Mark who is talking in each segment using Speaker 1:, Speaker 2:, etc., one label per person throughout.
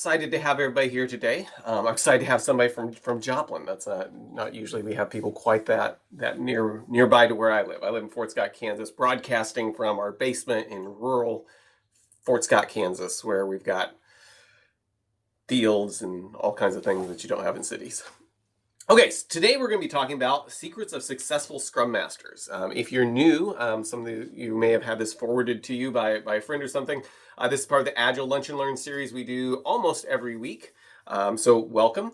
Speaker 1: excited to have everybody here today. I'm excited to have somebody from Joplin. That's not usually we have people quite that nearby to where I live. I live in Fort Scott, Kansas, broadcasting from our basement in rural Fort Scott, Kansas, where we've got fields and all kinds of things that you don't have in cities. Okay, so today we're going to be talking about secrets of successful Scrum Masters. If you're new, some of you may have had this forwarded to you by a friend or something. This is part of the Agile Lunch and Learn series we do almost every week. So welcome.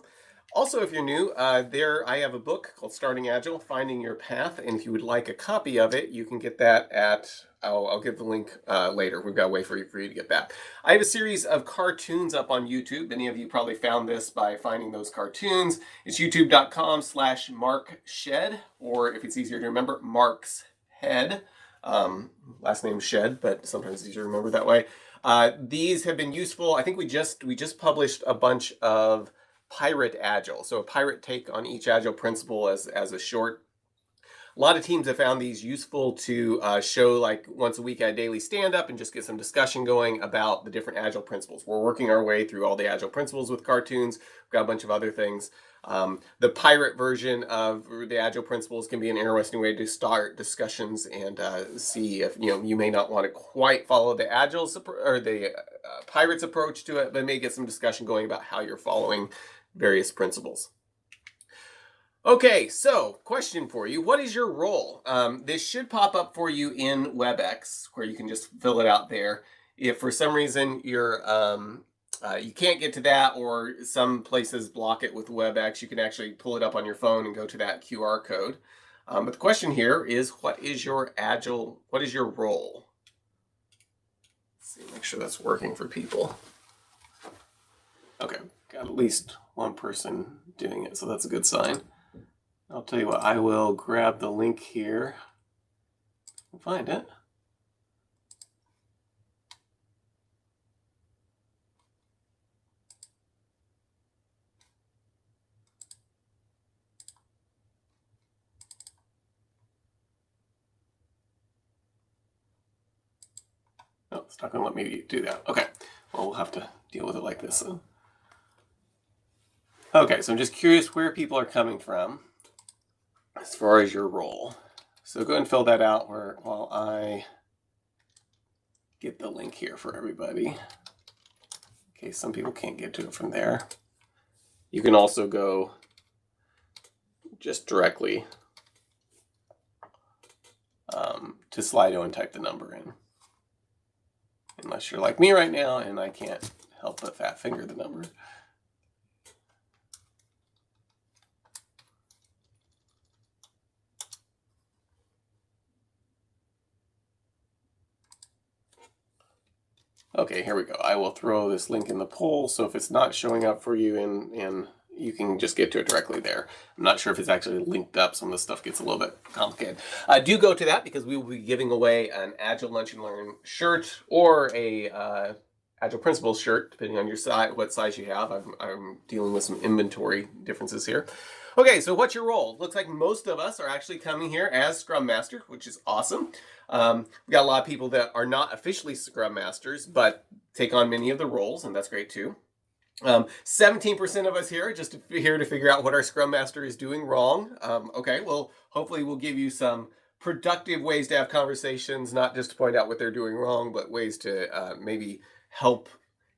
Speaker 1: Also, if you're new, I have a book called Starting Agile, Finding Your Path. And if you would like a copy of it, you can get that at, I'll give the link later. We've got a way for you to get that. I have a series of cartoons up on YouTube. Many of you probably found this by finding those cartoons. It's youtube.com/Mark Shead, or if it's easier to remember, Mark's Head. Last name Shed, but sometimes it's easier to remember that way. These have been useful. I think we just published a bunch of Pirate Agile, so a pirate take on each Agile principle as a short. A lot of teams have found these useful to show like once a week at a daily stand-up and just get some discussion going about the different Agile principles. We're working our way through all the Agile principles with cartoons. We've got a bunch of other things. The pirate version of the Agile principles can be an interesting way to start discussions and see if you may not want to quite follow the Agile or the pirate's approach to it, but may get some discussion going about how you're following various principles. Okay, so question for you. What is your role? This should pop up for you in WebEx, where you can just fill it out there. If for some reason you're you can't get to that, or some places block it with WebEx, you can actually pull it up on your phone and go to that QR code. But the question here is, what is your role? Let's see, make sure that's working for people. Okay, got at least one person doing it, so that's a good sign. I'll tell you what, I will grab the link here and find it. Oh, it's not going to let me do that. Okay, well, we'll have to deal with it like this then. Okay, so I'm just curious where people are coming from as far as your role. So go ahead and fill that out while I get the link here for everybody. In case some people can't get to it from there. You can also go just directly to Slido and type the number in. Unless you're like me right now and I can't help but fat finger the number. Okay, here we go. I will throw this link in the poll, so if it's not showing up for you, and you can just get to it directly there. I'm not sure if it's actually linked up. Some of the stuff gets a little bit complicated. Do go to that, because we will be giving away an Agile Lunch and Learn shirt or a Agile Principles shirt, depending on your size, what size you have. I'm dealing with some inventory differences here. Okay, so what's your role? Looks like most of us are actually coming here as Scrum Master, which is awesome. We've got a lot of people that are not officially Scrum Masters, but take on many of the roles, and that's great too. 17% of us here are just here to figure out what our Scrum Master is doing wrong. Okay, well, hopefully we'll give you some productive ways to have conversations, not just to point out what they're doing wrong, but ways to maybe help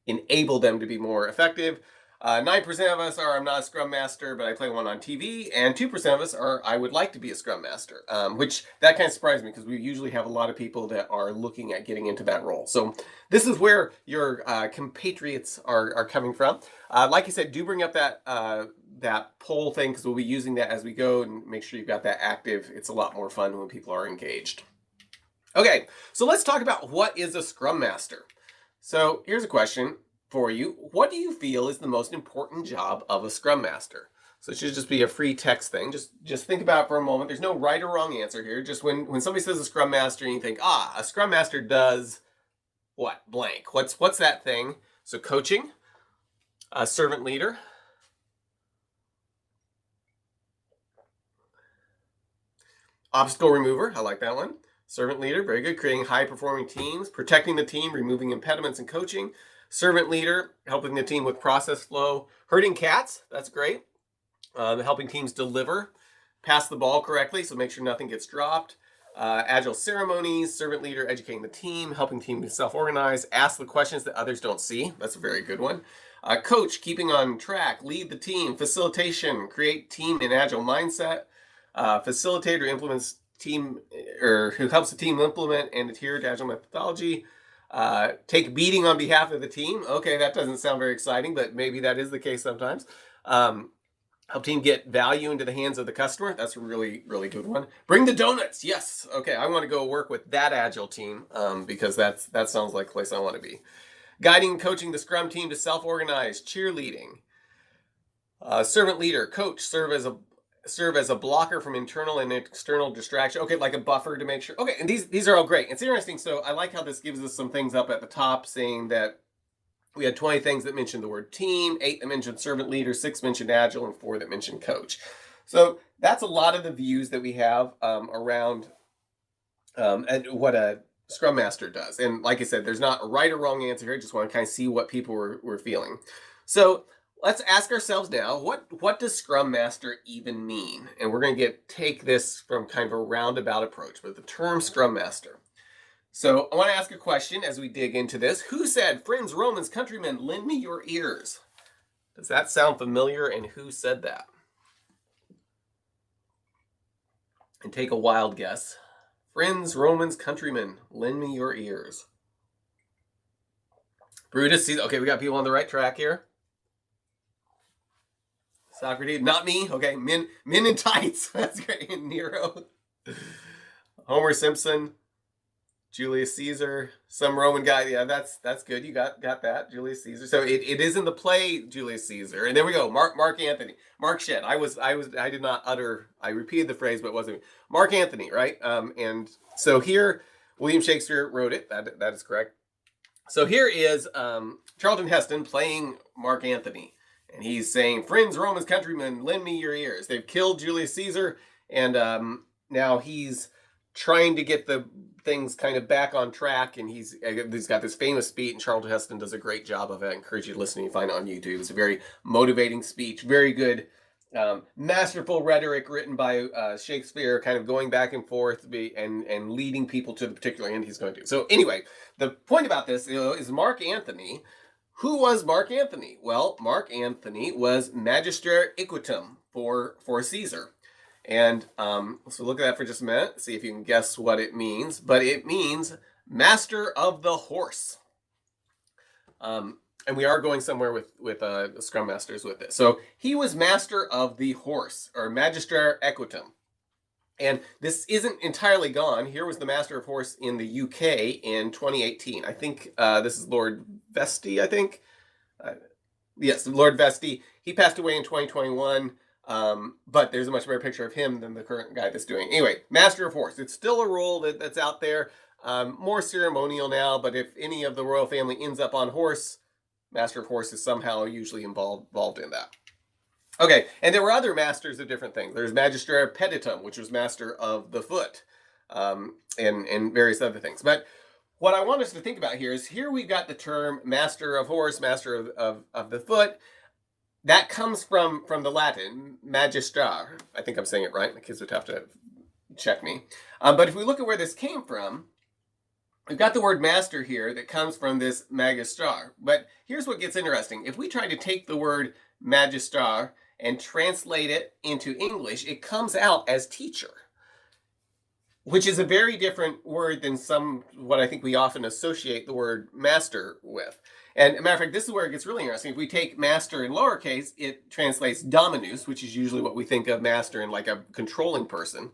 Speaker 1: enable them to be more effective. 9% of us are, I'm not a Scrum Master, but I play one on TV, and 2% of us are, I would like to be a Scrum Master, which that kind of surprised me, because we usually have a lot of people that are looking at getting into that role. So this is where your compatriots are coming from. Like I said, do bring up that poll thing, because we'll be using that as we go, and make sure you've got that active. It's a lot more fun when people are engaged. Okay, so let's talk about what is a Scrum Master. So here's a question for you. What do you feel is the most important job of a Scrum Master? So it should just be a free text thing. Just think about it for a moment. There's no right or wrong answer here. Just when somebody says a Scrum Master and you think, a Scrum Master does what? Blank. What's that thing? So coaching, a servant leader, obstacle remover. I like that one. Servant leader, very good. Creating high-performing teams, protecting the team, removing impediments and coaching. Servant leader, helping the team with process flow. Herding cats, that's great. Helping teams deliver, pass the ball correctly, so make sure nothing gets dropped. Agile ceremonies, servant leader educating the team, helping team self-organize, ask the questions that others don't see. That's a very good one. Coach, keeping on track, lead the team, facilitation, create team and agile mindset. Facilitator implements team, or who helps the team implement and adhere to agile methodology. Take beating on behalf of the team. Okay, that doesn't sound very exciting, but maybe that is the case sometimes. Help team get value into the hands of the customer. That's a really, really good one. Bring the donuts. Yes. Okay, I want to go work with that agile team because that sounds like a place I want to be. Guiding and coaching the Scrum team to self-organize, cheerleading. Servant leader, coach, serve as a blocker from internal and external distraction. Okay, like a buffer to make sure. Okay, and these are all great. It's interesting. So I like how this gives us some things up at the top saying that we had 20 things that mentioned the word team, 8 that mentioned servant leader, 6 mentioned agile, and 4 that mentioned coach. So that's a lot of the views that we have around and what a Scrum Master does. And like I said, there's not a right or wrong answer here. I just want to kind of see what people were feeling. So let's ask ourselves now, what does Scrum Master even mean? And we're going to take this from kind of a roundabout approach, but the term Scrum Master. So I want to ask a question as we dig into this. Who said, "Friends, Romans, countrymen, lend me your ears"? Does that sound familiar, and who said that? And take a wild guess. Friends, Romans, countrymen, lend me your ears. Brutus, okay, we got people on the right track here. Socrates, not me. Okay, men in tights. That's great. Nero. Homer Simpson. Julius Caesar, some Roman guy. Yeah, that's good. You got that, Julius Caesar. So it is in the play Julius Caesar. And there we go. Mark Anthony, Mark Shead. I did not utter. I repeated the phrase, but it wasn't Mark Anthony, right? And so here, William Shakespeare wrote it. That is correct. So here is Charlton Heston playing Mark Anthony, and he's saying, "Friends, Romans, countrymen, lend me your ears." They've killed Julius Caesar, and now he's trying to get the things kind of back on track, and he's got this famous speech, and Charlton Heston does a great job of it. I encourage you to listen and find it on YouTube. It's a very motivating speech, very good, masterful rhetoric written by Shakespeare, kind of going back and forth and leading people to the particular end he's going to. So anyway, the point about this is Mark Anthony. Who was Mark Anthony? Well, Mark Anthony was Magister Equitum for Caesar. And so look at that for just a minute, see if you can guess what it means. But it means master of the horse. And we are going somewhere with Scrum Masters with this. So he was master of the horse, or Magister Equitum. And this isn't entirely gone. Here was the master of horse in the UK in 2018. I think this is Lord Vestey, I think. Yes, Lord Vestey. He passed away in 2021. But there's a much better picture of him than the current guy that's doing. Anyway, Master of Horse. It's still a role that's out there, more ceremonial now, but if any of the royal family ends up on horse, Master of Horse is somehow usually involved in that. Okay, and there were other masters of different things. There's Magister Peditum, which was master of the foot, and various other things. But what I want us to think about here is we've got the term master of horse, master of the foot. That comes from the Latin, magistra. I think I'm saying it right. My kids would have to check me. But if we look at where this came from, we've got the word master here that comes from this magistra. But here's what gets interesting. If we try to take the word magistra and translate it into English, it comes out as teacher, which is a very different word than what I think we often associate the word master with. And as a matter of fact, this is where it gets really interesting. If we take master in lowercase, it translates dominus, which is usually what we think of master in, like a controlling person.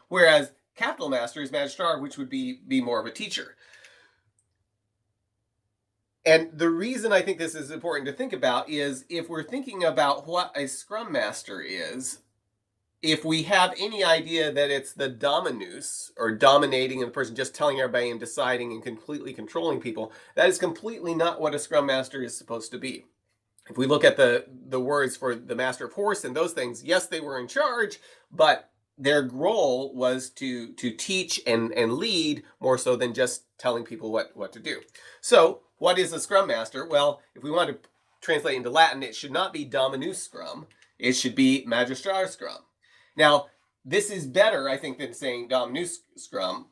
Speaker 1: Whereas capital master is magistrar, which would be more of a teacher. And the reason I think this is important to think about is if we're thinking about what a Scrum Master is, if we have any idea that it's the dominus, or dominating, and the person just telling everybody and deciding and completely controlling people, that is completely not what a Scrum Master is supposed to be. If we look at the words for the Master of Horse and those things, yes, they were in charge, but their role was to teach and lead more so than just telling people what to do. So what is a Scrum Master? Well, if we want to translate into Latin, it should not be Dominus Scrum. It should be Magistrar Scrum. Now, this is better, I think, than saying Dominus Scrum.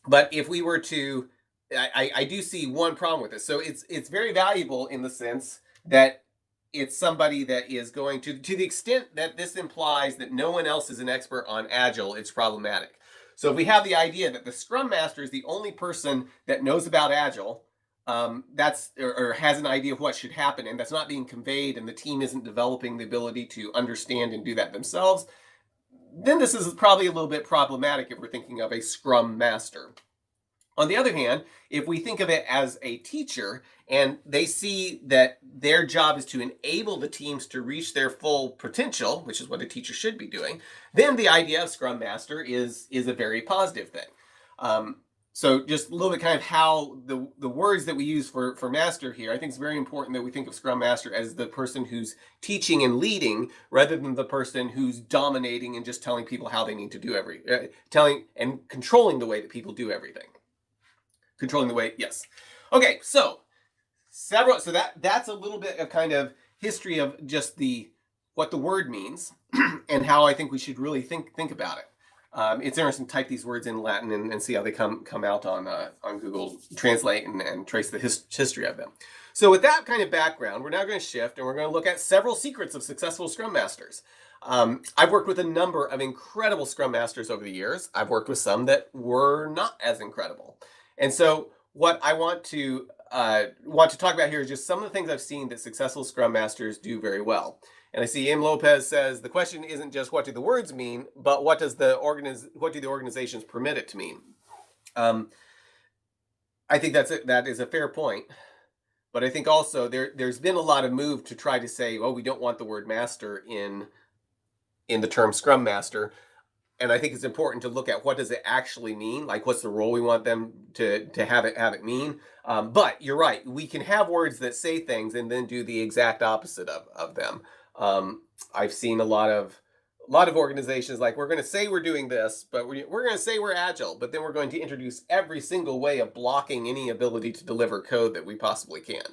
Speaker 1: But if we were to, I do see one problem with this. So it's very valuable in the sense that it's somebody that is going to the extent that this implies that no one else is an expert on Agile, it's problematic. So if we have the idea that the Scrum Master is the only person that knows about Agile, that's or has an idea of what should happen, and that's not being conveyed, and the team isn't developing the ability to understand and do that themselves, then this is probably a little bit problematic if we're thinking of a Scrum Master. On the other hand, if we think of it as a teacher and they see that their job is to enable the teams to reach their full potential, which is what a teacher should be doing, then the idea of Scrum Master is a very positive thing. So just a little bit kind of how the words that we use for master here, I think it's very important that we think of Scrum Master as the person who's teaching and leading rather than the person who's dominating and just telling people how they need to do telling and controlling the way that people do everything. Controlling the way, yes. Okay, so that's a little bit of kind of history of just what the word means and how I think we should really think about it. It's interesting to type these words in Latin and see how they come out on Google Translate and trace the history of them. So with that kind of background, we're now going to shift and we're going to look at several secrets of successful Scrum Masters. I've worked with a number of incredible Scrum Masters over the years. I've worked with some that were not as incredible. And so what I want to talk about here is just some of the things I've seen that successful Scrum Masters do very well. And I see M. Lopez says the question isn't just what do the words mean, but what do the organizations permit it to mean? I think that is a fair point. But I think also there's been a lot of move to try to say, oh, we don't want the word master in the term Scrum Master. And I think it's important to look at what does it actually mean, like what's the role we want them to have it mean. But you're right, we can have words that say things and then do the exact opposite of them. I've seen a lot of organizations like, we're going to say we're doing this, but we're going to say we're agile, but then we're going to introduce every single way of blocking any ability to deliver code that we possibly can.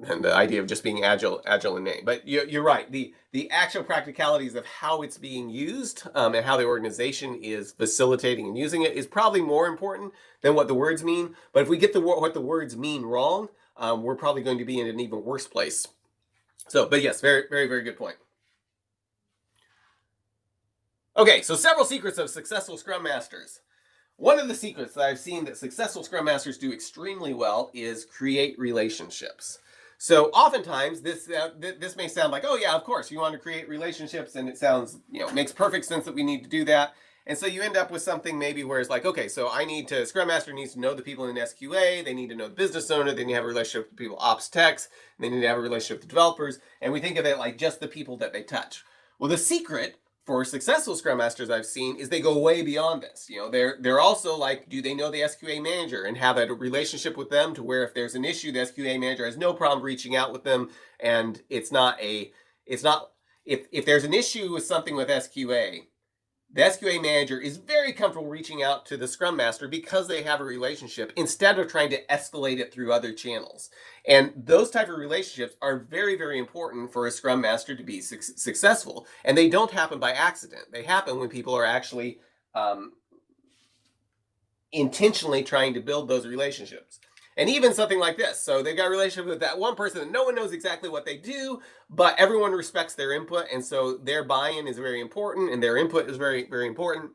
Speaker 1: And the idea of just being agile in name. But you're right. The actual practicalities of how it's being used and how the organization is facilitating and using it is probably more important than what the words mean. But if we get what the words mean wrong, we're probably going to be in an even worse place. So, but yes, very, very, very good point. Okay, so several secrets of successful Scrum Masters. One of the secrets that I've seen that successful Scrum Masters do extremely well is create relationships. So oftentimes this may sound like, oh yeah, of course, you want to create relationships, and it sounds, makes perfect sense that we need to do that. And so you end up with something maybe where it's like, okay, so Scrum Master needs to know the people in SQA, they need to know the business owner, they need to have a relationship with the people ops techs, they need to have a relationship with the developers, and we think of it like just the people that they touch. Well, the secret for successful Scrum Masters I've seen is they go way beyond this. They're also like, do they know the SQA manager and have a relationship with them to where if there's an issue, the SQA manager has no problem reaching out with them, and if there's an issue with something with SQA, the SQA manager is very comfortable reaching out to the Scrum Master because they have a relationship instead of trying to escalate it through other channels. And those type of relationships are very, very important for a Scrum Master to be successful. And they don't happen by accident. They happen when people are actually intentionally trying to build those relationships. And even something like this. So they've got a relationship with that one person that no one knows exactly what they do, but everyone respects their input. And so their buy-in is very important and their input is very, very important.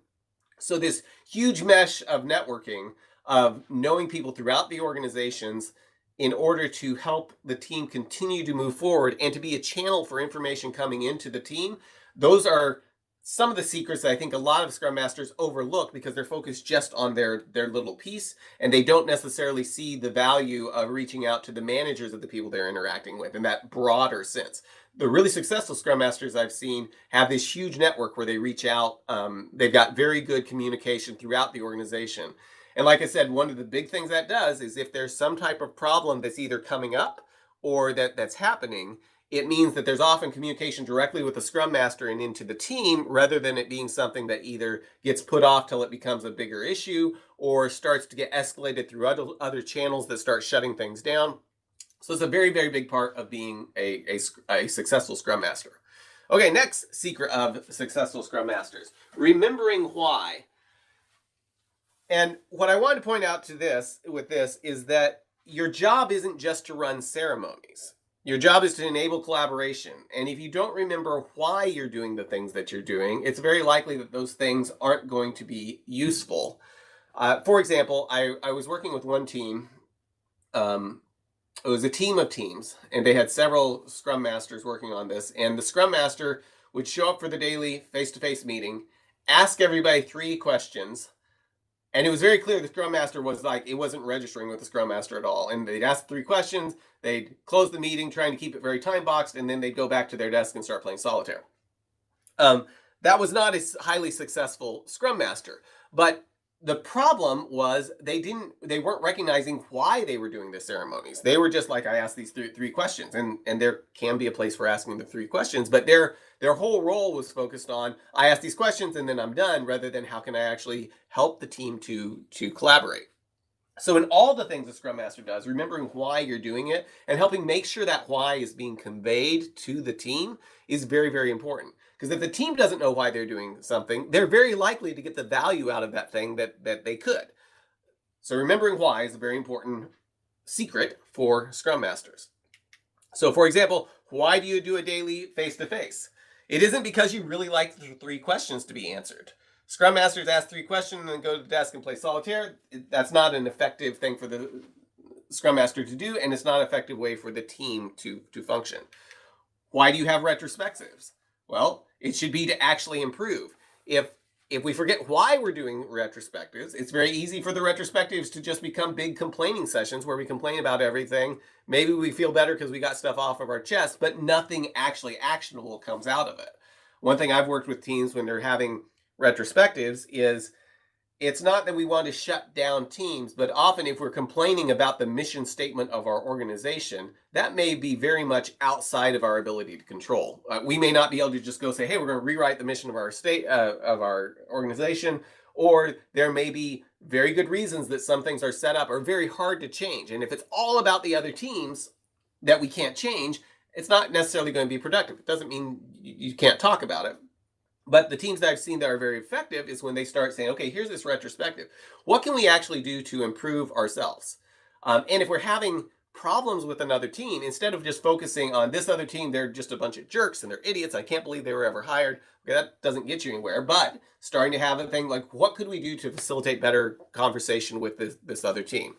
Speaker 1: So this huge mesh of networking, of knowing people throughout the organizations in order to help the team continue to move forward and to be a channel for information coming into the team, those are some of the secrets that I think a lot of Scrum Masters overlook because they're focused just on their little piece, and they don't necessarily see the value of reaching out to the managers of the people they're interacting with in that broader sense. The really successful Scrum Masters I've seen have this huge network where they reach out. They've got very good communication throughout the organization. And like I said, one of the big things that does is if there's some type of problem that's either coming up or that's happening, it means that there's often communication directly with the Scrum Master and into the team, rather than it being something that either gets put off till it becomes a bigger issue or starts to get escalated through other channels that start shutting things down. So it's a very, very big part of being a successful Scrum Master. Okay, next secret of successful Scrum Masters, remembering why. And what I want to point out with this is that your job isn't just to run ceremonies. Your job is to enable collaboration. And if you don't remember why you're doing the things that you're doing, it's very likely that those things aren't going to be useful. For example, I was working with one team. It was a team of teams, and they had several Scrum Masters working on this. And the Scrum Master would show up for the daily face-to-face meeting, ask everybody 3 questions. And it was very clear the Scrum Master was like, it wasn't registering with the Scrum Master at all. And they'd ask 3 questions, they'd close the meeting, trying to keep it very time-boxed, and then they'd go back to their desk and start playing solitaire. That was not a highly successful Scrum Master. But the problem was they weren't recognizing why they were doing the ceremonies. They were just like, I asked these 3 questions, and there can be a place for asking the 3 questions, but their whole role was focused on, I ask these questions and then I'm done, rather than how can I actually help the team to collaborate. So in all the things a Scrum Master does, remembering why you're doing it and helping make sure that why is being conveyed to the team is very, very important. Because if the team doesn't know why they're doing something, they're very likely to get the value out of that thing that they could. So remembering why is a very important secret for Scrum Masters. So for example, why do you do a daily face-to-face? It isn't because you really like the 3 questions to be answered. Scrum Masters ask 3 questions and then go to the desk and play solitaire. That's not an effective thing for the Scrum Master to do, and it's not an effective way for the team to function. Why do you have retrospectives? Well, it should be to actually improve. If we forget why we're doing retrospectives, it's very easy for the retrospectives to just become big complaining sessions where we complain about everything. Maybe we feel better because we got stuff off of our chest, but nothing actually actionable comes out of it. One thing I've worked with teams when they're having retrospectives is it's not that we want to shut down teams, but often if we're complaining about the mission statement of our organization, that may be very much outside of our ability to control. We may not be able to just go say, hey, we're going to rewrite the mission of our organization, or there may be very good reasons that some things are set up or very hard to change. And if it's all about the other teams that we can't change, it's not necessarily going to be productive. It doesn't mean you can't talk about it. But the teams that I've seen that are very effective is when they start saying, okay, here's this retrospective. What can we actually do to improve ourselves? And if we're having problems with another team, instead of just focusing on this other team, they're just a bunch of jerks and they're idiots, I can't believe they were ever hired. Okay, that doesn't get you anywhere. But starting to have a thing like, what could we do to facilitate better conversation with this other team?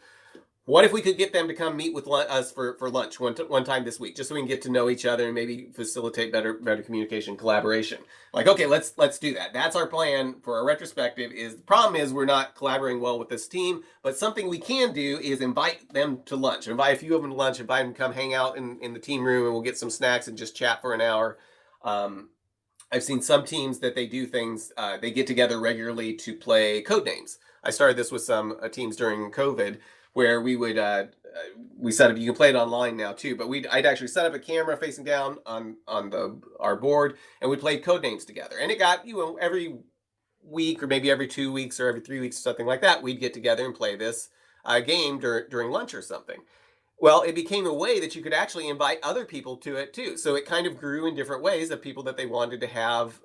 Speaker 1: What if we could get them to come meet with us for lunch one time this week, just so we can get to know each other and maybe facilitate better communication, collaboration? Like, okay, let's do that. That's our plan for our retrospective. The problem is we're not collaborating well with this team, but something we can do is invite them to lunch. Invite a few of them to lunch, invite them to come hang out in the team room, and we'll get some snacks and just chat for an hour. I've seen some teams that they do things, they get together regularly to play code names. I started this with some teams during COVID, where we would we set up, you can play it online now too, but I'd actually set up a camera facing down on our board, and we played code names together. And it got, every week or maybe every 2 weeks or every 3 weeks or something like that, we'd get together and play this game during lunch or something. Well, it became a way that you could actually invite other people to it too. So it kind of grew in different ways of people that they wanted to have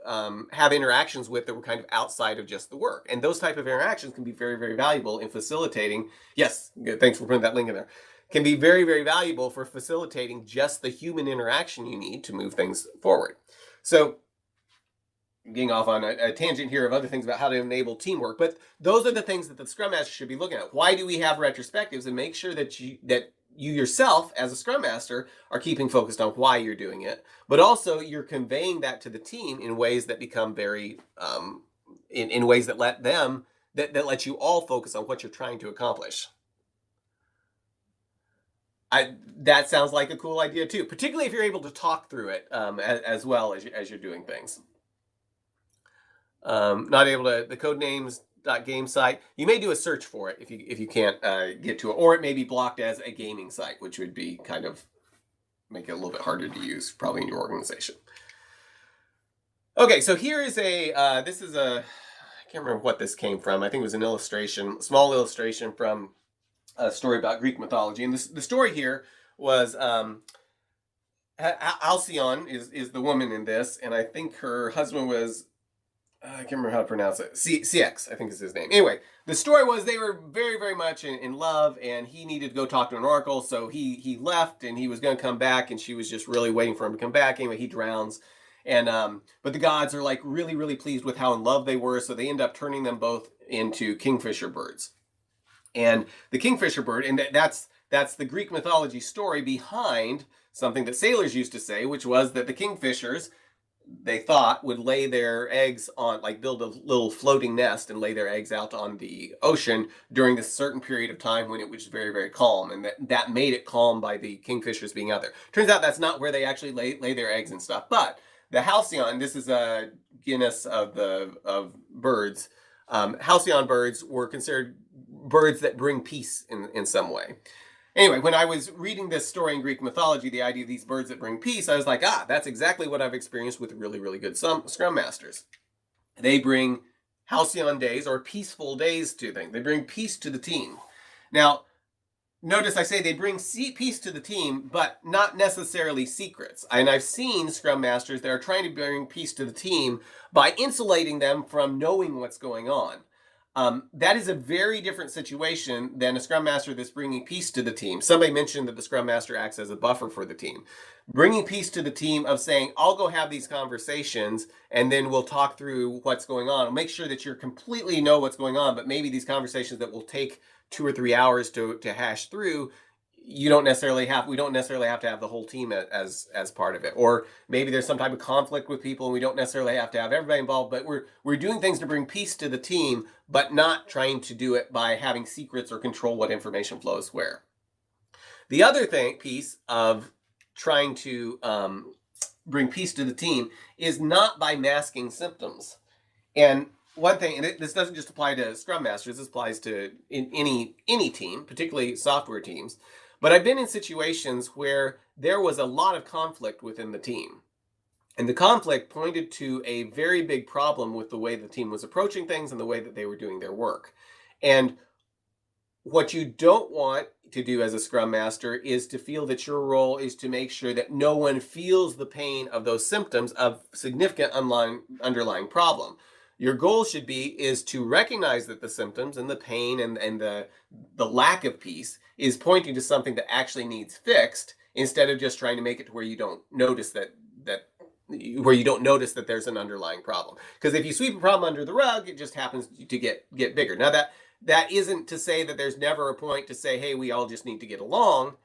Speaker 1: interactions with that were kind of outside of just the work. And those type of interactions can be very, very valuable in facilitating. Yes, thanks for putting that link in there. Can be very, very valuable for facilitating just the human interaction you need to move things forward. So getting off on a tangent here of other things about how to enable teamwork, but those are the things that the Scrum Master should be looking at. Why do we have retrospectives? And make sure that you yourself as a Scrum Master are keeping focused on why you're doing it, but also you're conveying that to the team in ways that become very, in ways that let them, that let you all focus on what you're trying to accomplish. That sounds like a cool idea too, particularly if you're able to talk through it as well as you're doing things. Not able to, the codenames.game site, you may do a search for it if you can't get to it, or it may be blocked as a gaming site, which would be kind of make it a little bit harder to use probably in your organization. Okay, so here is a, this is a, I can't remember what this came from. I think it was an illustration, small illustration from a story about Greek mythology. And the story here was Halcyon is the woman in this, and I think her husband was, I can't remember how to pronounce it, CX, I think is his name. Anyway, the story was they were very, very much in love, and he needed to go talk to an oracle, so he left, and he was going to come back, and she was just really waiting for him to come back. Anyway, he drowns. And but the gods are like really, really pleased with how in love they were, so they end up turning them both into kingfisher birds. And the kingfisher bird, and that's the Greek mythology story behind something that sailors used to say, which was that the kingfishers, they thought, would lay their eggs on, like build a little floating nest and lay their eggs out on the ocean during this certain period of time when it was very, very calm, and that made it calm by the kingfishers being out there. Turns out that's not where they actually lay their eggs and stuff, but the halcyon, this is a Guinness of birds. Halcyon birds were considered birds that bring peace in some way. Anyway, when I was reading this story in Greek mythology, the idea of these birds that bring peace, I was like, that's exactly what I've experienced with really, really good Scrum Masters. They bring halcyon days or peaceful days to things. They bring peace to the team. Now, notice I say they bring peace to the team, but not necessarily secrets. And I've seen Scrum Masters that are trying to bring peace to the team by insulating them from knowing what's going on. That is a very different situation than a Scrum Master that's bringing peace to the team. Somebody mentioned that the Scrum Master acts as a buffer for the team. Bringing peace to the team of saying, I'll go have these conversations and then we'll talk through what's going on. I'll make sure that you completely know what's going on, but maybe these conversations that will take 2 or 3 hours to hash through, we don't necessarily have to have the whole team as part of it. Or maybe there's some type of conflict with people and we don't necessarily have to have everybody involved, but we're doing things to bring peace to the team, but not trying to do it by having secrets or control what information flows where. The other piece of trying to bring peace to the team is not by masking symptoms. And one thing, and this doesn't just apply to Scrum Masters, this applies to any team, particularly software teams. But I've been in situations where there was a lot of conflict within the team. And the conflict pointed to a very big problem with the way the team was approaching things and the way that they were doing their work. And what you don't want to do as a Scrum Master is to feel that your role is to make sure that no one feels the pain of those symptoms of significant underlying problem. Your goal should be is to recognize that the symptoms and the pain and the lack of peace is pointing to something that actually needs fixed, instead of just trying to make it to where you don't notice that there's an underlying problem. Because if you sweep a problem under the rug, it just happens to get bigger. Now that isn't to say that there's never a point to say, hey, we all just need to get along.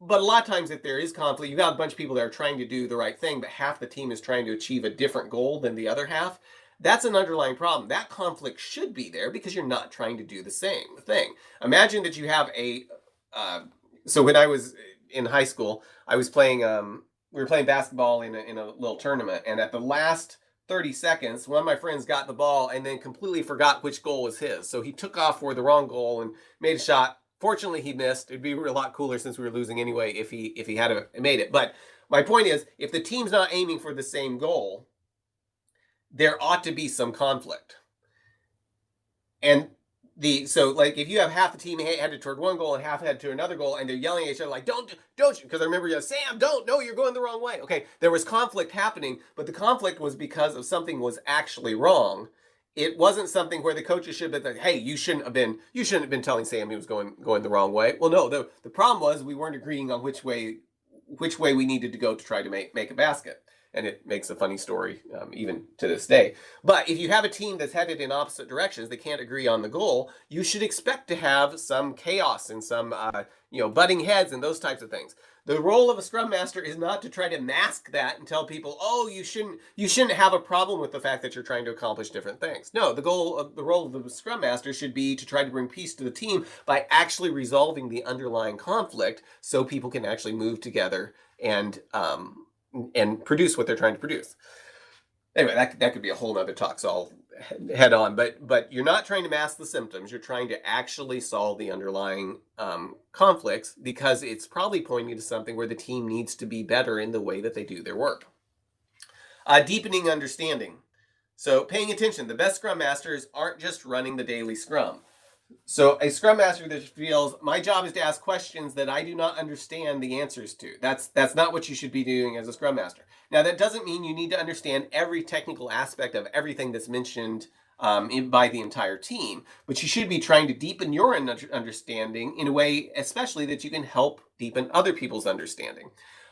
Speaker 1: But a lot of times if there is conflict, you've got a bunch of people that are trying to do the right thing, but half the team is trying to achieve a different goal than the other half. That's an underlying problem. That conflict should be there because you're not trying to do the same thing. Imagine that you have so when I was in high school, I was playing, we were playing basketball in a little tournament. And at the last 30 seconds, one of my friends got the ball and then completely forgot which goal was his. So he took off for the wrong goal and made a shot. Fortunately, he missed. It'd be a lot cooler since we were losing anyway if he had made it. But my point is, if the team's not aiming for the same goal, there ought to be some conflict. And so like if you have half the team headed toward one goal and half headed to another goal and they're yelling at each other like, don't you, because I remember you, Sam, no, you're going the wrong way. Okay, there was conflict happening, but the conflict was because of something was actually wrong. It wasn't something where the coaches should have been like, hey, you shouldn't have been telling Sam he was going the wrong way. Well, no, the problem was we weren't agreeing on which way we needed to go to try to make a basket. And it makes a funny story even to this day. But if you have a team that's headed in opposite directions, they can't agree on the goal, you should expect to have some chaos and some butting heads and those types of things. The role of a Scrum Master is not to try to mask that and tell people, oh, you shouldn't have a problem with the fact that you're trying to accomplish different things. No, the role of the Scrum Master should be to try to bring peace to the team by actually resolving the underlying conflict so people can actually move together and produce what they're trying to produce. Anyway, that could be a whole nother talk, so I'll head on. But you're not trying to mask the symptoms. You're trying to actually solve the underlying conflicts, because it's probably pointing to something where the team needs to be better in the way that they do their work. Deepening understanding. So paying attention. The best Scrum Masters aren't just running the daily Scrum. So a Scrum Master that feels my job is to ask questions that I do not understand the answers to. That's not what you should be doing as a Scrum Master. Now, that doesn't mean you need to understand every technical aspect of everything that's mentioned by the entire team, but you should be trying to deepen your understanding in a way, especially that you can help deepen other people's understanding.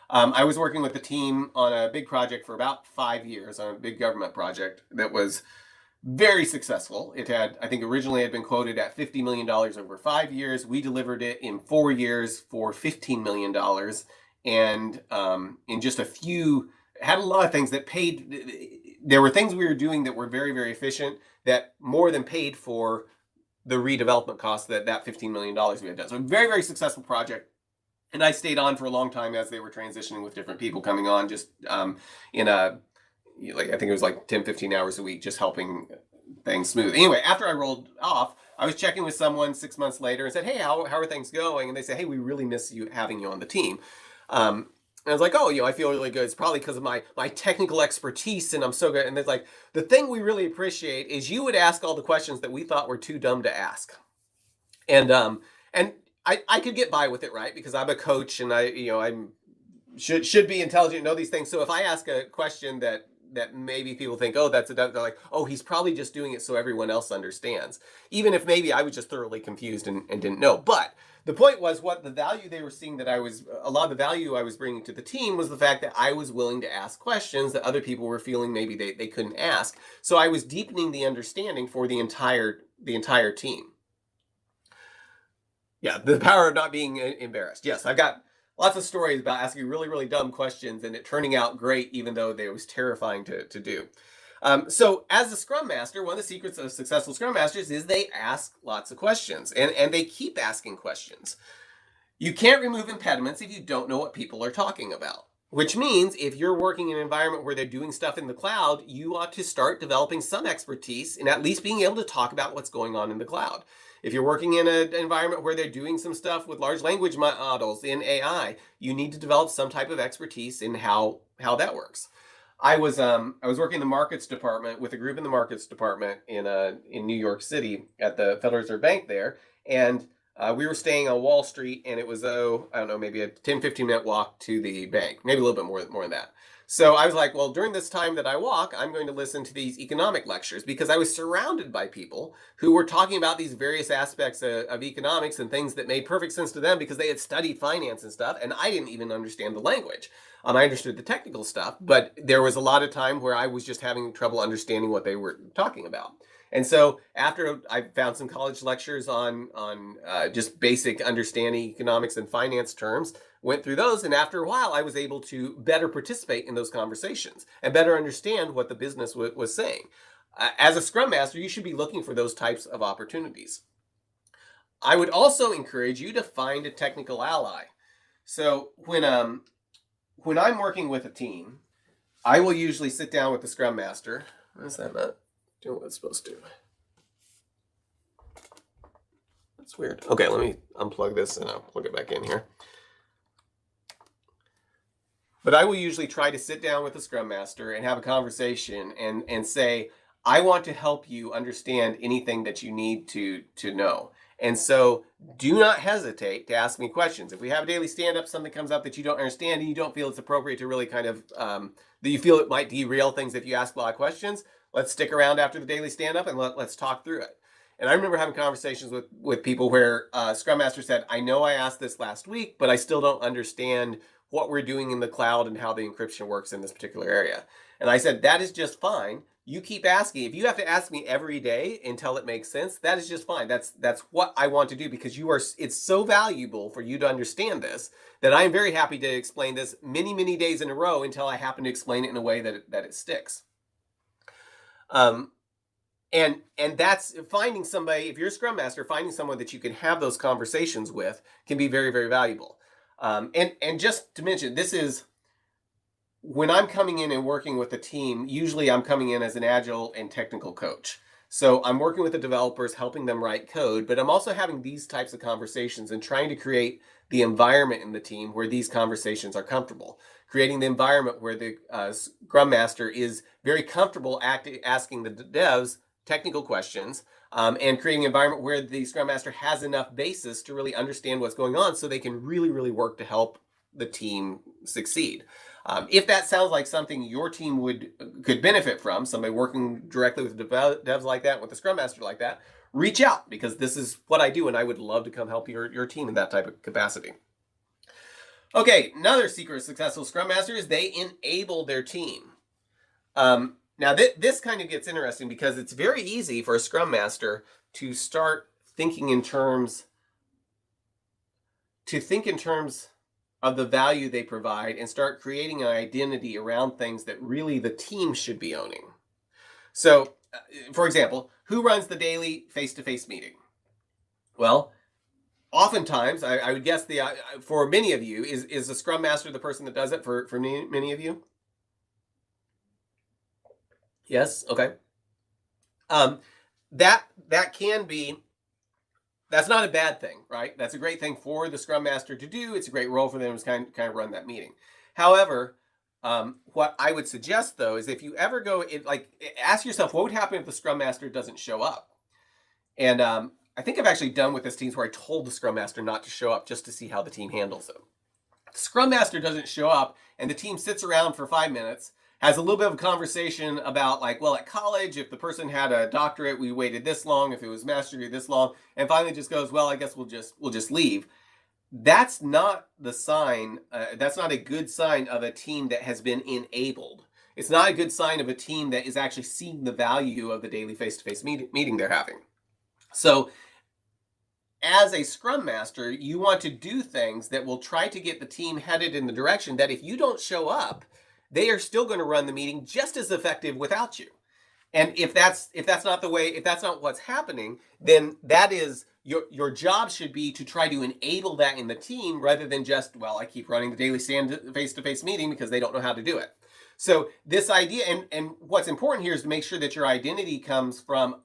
Speaker 1: I was working with the team on a big project for about 5 years, on a big government project that was very successful. It had, I think originally had been quoted at $50 million over 5 years. We delivered it in 4 years for $15 million. And in just a few, had a lot of things that paid. There were things we were doing that were very, very efficient that more than paid for the redevelopment costs that $15 million we had done. So a very, very successful project. And I stayed on for a long time as they were transitioning with different people coming on, just in a, like, I think it was like 10, 15 hours a week, just helping things smooth. Anyway, after I rolled off, I was checking with someone 6 months later and said, hey, how are things going? And they said, hey, we really miss having you on the team. And I was like, oh, I feel really good. It's probably because of my technical expertise, and I'm so good. And it's like, the thing we really appreciate is you would ask all the questions that we thought were too dumb to ask. And I could get by with it, right? Because I'm a coach, and I'm should be intelligent and know these things. So if I ask a question that maybe people think, oh, they're like, oh, he's probably just doing it so everyone else understands. Even if maybe I was just thoroughly confused and didn't know. But the point was, what the value they were seeing, a lot of the value I was bringing to the team was the fact that I was willing to ask questions that other people were feeling maybe they couldn't ask. So I was deepening the understanding for the entire team. Yeah, the power of not being embarrassed. Yes, I've got lots of stories about asking really, really dumb questions and it turning out great, even though it was terrifying to do. So as a Scrum Master, one of the secrets of successful Scrum Masters is they ask lots of questions, and they keep asking questions. You can't remove impediments if you don't know what people are talking about. Which means if you're working in an environment where they're doing stuff in the cloud, you ought to start developing some expertise in at least being able to talk about what's going on in the cloud. If you're working in an environment where they're doing some stuff with large language models in AI, you need to develop some type of expertise in how that works. I was working in the markets department with a group in the markets department in New York City at the Federal Reserve Bank there, and we were staying on Wall Street, and it was, I don't know, maybe a 10, 15-minute walk to the bank, maybe a little bit more than that. So I was like, well, during this time that I walk, I'm going to listen to these economic lectures, because I was surrounded by people who were talking about these various aspects of economics and things that made perfect sense to them because they had studied finance and stuff, and I didn't even understand the language. I understood the technical stuff, but there was a lot of time where I was just having trouble understanding what they were talking about. And so after I found some college lectures on just basic understanding economics and finance terms, went through those, and after a while I was able to better participate in those conversations and better understand what the business was saying. As a Scrum Master, you should be looking for those types of opportunities. I would also encourage you to find a technical ally. So when I'm working with a team, I will usually sit down with the Scrum Master. Why is that not doing what it's supposed to? That's weird. Okay, let me unplug this and I'll plug it back in here. But I will usually try to sit down with the Scrum Master and have a conversation and say, I want to help you understand anything that you need to know. And so do not hesitate to ask me questions. If we have a daily stand-up, something comes up that you don't understand and you don't feel it's appropriate to really kind of, that you feel it might derail things if you ask a lot of questions, let's stick around after the daily stand-up and let's talk through it. And I remember having conversations with people where Scrum Master said, I know I asked this last week, but I still don't understand what we're doing in the cloud and how the encryption works in this particular area. And I said, that is just fine. You keep asking. If you have to ask me every day until it makes sense, that is just fine. That's what I want to do, because it's so valuable for you to understand this that I'm very happy to explain this many, many days in a row until I happen to explain it in a way that it sticks. And that's finding somebody, if you're a Scrum Master, finding someone that you can have those conversations with can be very, very valuable. And just to mention, this is when I'm coming in and working with a team, usually I'm coming in as an agile and technical coach. So I'm working with the developers, helping them write code, but I'm also having these types of conversations and trying to create the environment in the team where these conversations are comfortable. Creating the environment where the Scrum Master is very comfortable asking the devs technical questions, and creating an environment where the Scrum Master has enough basis to really understand what's going on so they can really, really work to help the team succeed. If that sounds like something your team could benefit from, somebody working directly with devs like that, with a Scrum Master like that, reach out, because this is what I do and I would love to come help your team in that type of capacity. Okay, another secret of successful Scrum Master is they enable their team. Now, this kind of gets interesting because it's very easy for a Scrum Master to start thinking in terms of the value they provide and start creating an identity around things that really the team should be owning. So, for example, who runs the daily face-to-face meeting? Well, oftentimes, I would guess for many of you, is the Scrum Master the person that does it for many of you? Yes? Okay. That can be, that's not a bad thing, right? That's a great thing for the Scrum Master to do. It's a great role for them to kind of run that meeting. However, what I would suggest, though, is if you ever ask yourself, what would happen if the Scrum Master doesn't show up? And I think I've actually done with this teams where I told the Scrum Master not to show up just to see how the team handles it. The Scrum Master doesn't show up and the team sits around for 5 minutes, has a little bit of a conversation about well, at college, if the person had a doctorate, we waited this long, if it was mastery this long, and finally just goes, well, I guess we'll just leave. That's not the sign. That's not a good sign of a team that has been enabled. It's not a good sign of a team that is actually seeing the value of the daily face-to-face meeting they're having. So as a Scrum Master, you want to do things that will try to get the team headed in the direction that if you don't show up, they are still going to run the meeting just as effective without you. And if that's not what's happening, then that is your job should be to try to enable that in the team rather than just, well, I keep running the daily face-to-face meeting because they don't know how to do it. So this idea, and what's important here is to make sure that your identity comes from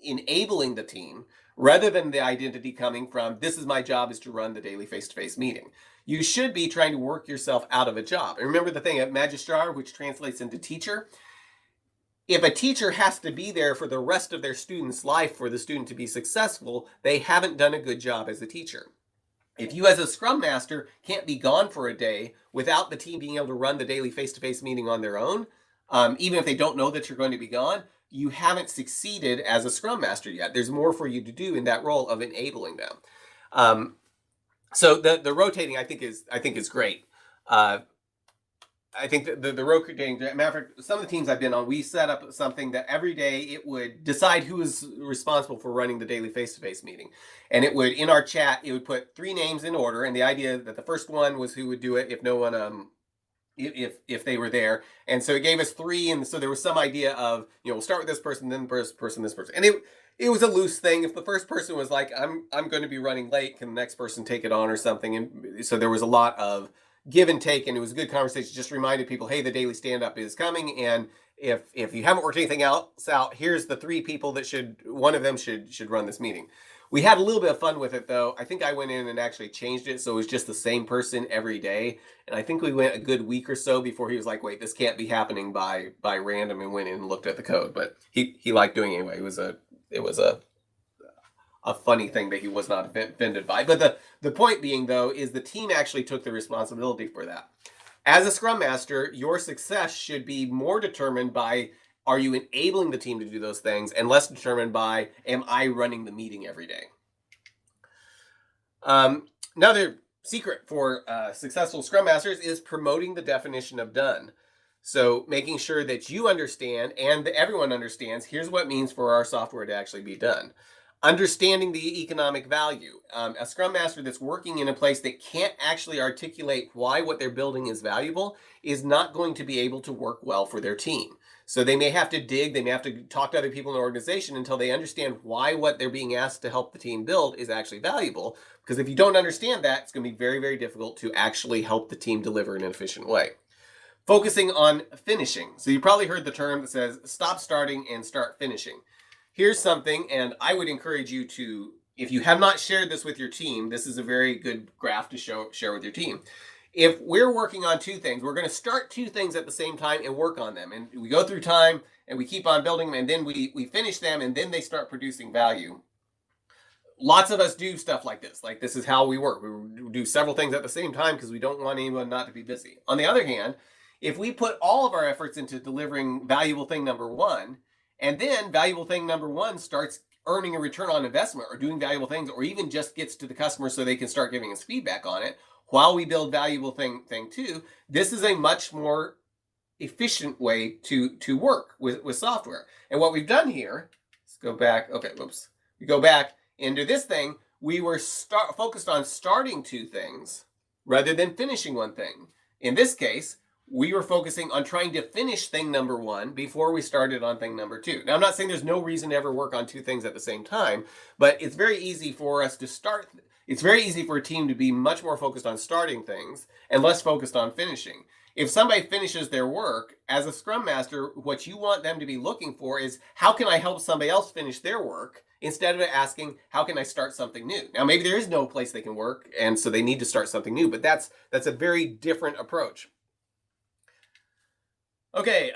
Speaker 1: enabling the team rather than the identity coming from, this is my job, is to run the daily face-to-face meeting. You should be trying to work yourself out of a job. And remember the thing at magistrar, which translates into teacher. If a teacher has to be there for the rest of their student's life for the student to be successful, they haven't done a good job as a teacher. If you as a Scrum Master can't be gone for a day without the team being able to run the daily face-to-face meeting on their own, even if they don't know that you're going to be gone, you haven't succeeded as a Scrum Master yet. There's more for you to do in that role of enabling them. So the rotating, I think is great. I think that the rotating, matter of fact, some of the teams I've been on, we set up something that every day it would decide who is responsible for running the daily face-to-face meeting. And it would, in our chat, it would put 3 names in order. And the idea that the first one was who would do it if no one, if they were there. And so it gave us 3. And so there was some idea of, we'll start with this person, then this person, this person. And it was a loose thing. If the first person was like, I'm going to be running late, can the next person take it on or something? And so there was a lot of give and take, and it was a good conversation. Just reminded people, hey, the daily stand-up is coming, and if you haven't worked anything else out, here's the 3 people that one of them should run this meeting. We had a little bit of fun with it, though. I think I went in and actually changed it so it was just the same person every day, and I think we went a good week or so before he was like, wait, this can't be happening by random, and went in and looked at the code. But he liked doing it anyway. It was a funny thing that he was not offended by. But the point being, though, is the team actually took the responsibility for that. As a Scrum Master, your success should be more determined by, are you enabling the team to do those things, and less determined by, am I running the meeting every day? Another secret for successful Scrum Masters is promoting the definition of done. So making sure that you understand and that everyone understands, here's what it means for our software to actually be done. Understanding the economic value. A Scrum Master that's working in a place that can't actually articulate why what they're building is valuable is not going to be able to work well for their team. So they may have to dig, they may have to talk to other people in the organization until they understand why what they're being asked to help the team build is actually valuable. Because if you don't understand that, it's going to be very, very difficult to actually help the team deliver in an efficient way. focusing on finishing. So you probably heard the term that says stop starting and start finishing. Here's something, and I would encourage you to, if you have not shared this with your team, this is a very good graph to share with your team. If we're working on two things, we're going to start two things at the same time and work on them. And we go through time and we keep on building them, and then we finish them, and then they start producing value. Lots of us do stuff like this. Like, this is how we work. We do several things at the same time because we don't want anyone not to be busy. On the other hand, if we put all of our efforts into delivering valuable thing number one, and then valuable thing number one starts earning a return on investment or doing valuable things, or even just gets to the customer so they can start giving us feedback on it while we build valuable thing two, this is a much more efficient way to work with software. And what we've done here, let's go back. Okay, whoops. We go back into this thing. We were focused on starting two things rather than finishing one thing. In this case, we were focusing on trying to finish thing number one before we started on thing number two. Now, I'm not saying there's no reason to ever work on two things at the same time, but it's very easy for us to start. It's very easy for a team to be much more focused on starting things and less focused on finishing. If somebody finishes their work, as a Scrum Master, what you want them to be looking for is, how can I help somebody else finish their work, instead of asking, how can I start something new? Now, maybe there is no place they can work, and so they need to start something new, but that's a very different approach. Okay,